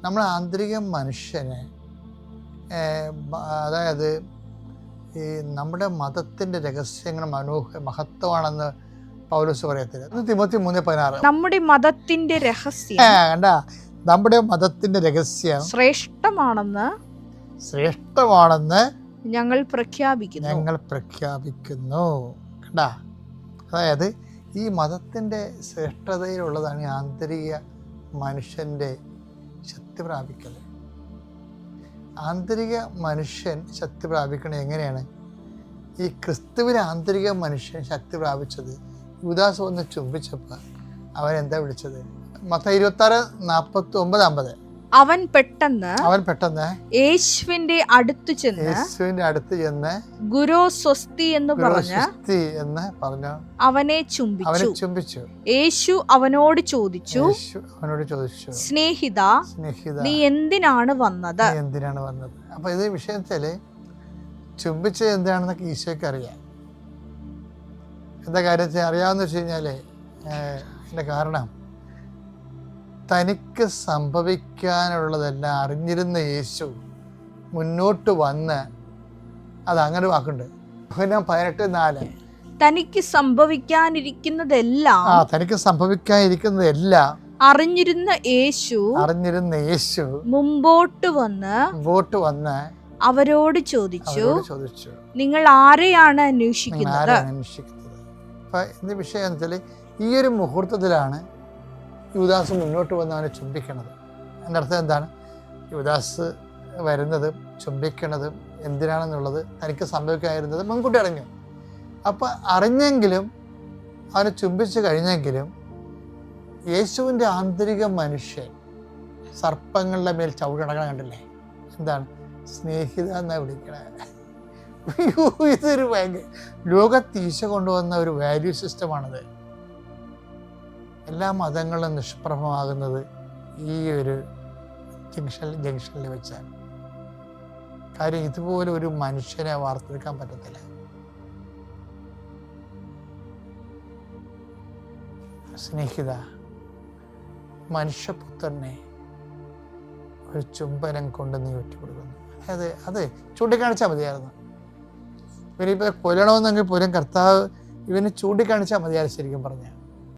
നമ്മൾ ആന്തരിക മനുഷ്യനെ അതായത് ഈ നമ്മുടെ മതത്തിൻ്റെ രഹസ്യങ്ങൾ മഹത്വമാണെന്ന് പൗലോസ് പറയത്തില്ല. തിമോത്തി 3:16 നമ്മുടെ മതത്തിന്റെ രഹസ്യം കണ്ട നമ്മുടെ മതത്തിന്റെ രഹസ്യം ശ്രേഷ്ഠമാണെന്ന് ഞങ്ങൾ പ്രഖ്യാപിക്കുന്നു. കണ്ട, അതായത് ഈ മതത്തിൻ്റെ ശ്രേഷ്ഠതയിലുള്ളതാണ് ഈ ആന്തരിക മനുഷ്യൻ്റെ ശക്തി പ്രാപിക്കൽ. ആന്തരിക മനുഷ്യൻ ശക്തി പ്രാപിക്കണത് എങ്ങനെയാണ്? ഈ ക്രിസ്തുവിന് ആന്തരിക മനുഷ്യൻ ശക്തി പ്രാപിച്ചത് യൂദാസ് ഒന്ന് ചുംബിച്ചപ്പോൾ അവൻ എന്താ വിളിച്ചത്? മത്തായി 26:49. അവൻ പെട്ടെന്ന് യേശുവിന്റെ അടുത്ത് ചെന്ന് ഗുരു സ്വസ്തി എന്ന് പറഞ്ഞു അവനെ ചുംബിച്ചു. യേശു അവനോട് ചോദിച്ചു, സ്നേഹിത, നീ എന്തിനാണ് വന്നത്? അപ്പൊ ഇത് വിഷയത്തില് ചുംബിച്ചത് എന്താണെന്നൊക്കെ ഈശോയ്ക്ക് അറിയാം. എന്താ കാര്യത്തിൽ അറിയാമെന്ന് വെച്ച് കഴിഞ്ഞാല് അതിന്റെ കാരണം തനിക്ക് സംഭവിക്കാനുള്ളതെല്ലാം അറിഞ്ഞിരുന്ന യേശു മുന്നോട്ട് വന്ന് അതങ്ങനെ വാക്കുണ്ട്. 18:4 തനിക്ക് സംഭവിക്കാനിരിക്കുന്നതെല്ലാം അറിഞ്ഞിരുന്ന യേശു മുമ്പോട്ട് വന്ന് അവരോട് ചോദിച്ചു, നിങ്ങൾ ആരെയാണ് അന്വേഷിക്കുന്നത്? അപ്പൊ ഇന്ന് വിഷയം എന്ന് വെച്ചാൽ ഈ ഒരു മുഹൂർത്തത്തിലാണ് യൂദാസ് മുന്നോട്ട് വന്ന് അവനെ ചുംബിക്കണത്. എൻ്റെ അർത്ഥം എന്താണ്? യൂദാസ് വരുന്നതും ചുംബിക്കണതും എന്തിനാണെന്നുള്ളത് തനിക്ക് സംഭവിക്കാതിരുന്നത് മുൻകൂട്ടി അറിഞ്ഞു. അപ്പം അറിഞ്ഞെങ്കിലും അവനെ ചുംബിച്ച് കഴിഞ്ഞെങ്കിലും യേശുവിൻ്റെ ആന്തരിക മനുഷ്യൻ സർപ്പങ്ങളുടെ മേൽ ചവിടണ കണ്ടില്ലേ? എന്താണ്? സ്നേഹിത എന്നാണ് വിളിക്കണേ. ഇതൊരു ഭയങ്കര ലോകത്തീശ കൊണ്ടുവന്ന ഒരു വാല്യൂ സിസ്റ്റമാണത്. എല്ലാ മതങ്ങളും നിഷ്പ്രഭമാകുന്നത് ഈ ഒരു ജംഗ്ഷനിൽ വെച്ചാണ്. കാര്യം ഇതുപോലെ ഒരു മനുഷ്യനെ വാർത്തെടുക്കാൻ പറ്റത്തില്ല. സ്നേഹിത, മനുഷ്യപുത്രനെ ഒരു ചുംബനം കൊണ്ട് നീ ഒറ്റപ്പെടുക്കുന്നു. അതായത് അത് ചൂണ്ടിക്കാണിച്ചാൽ മതിയായിരുന്നു. ഇവനിപ്പോൾ കൊല്ലണമെന്നെങ്കിൽ പോലും കർത്താവ് ഇവന് ചൂണ്ടിക്കാണിച്ചാൽ മതിയായിരുന്നു. ശരിക്കും പറഞ്ഞാൽ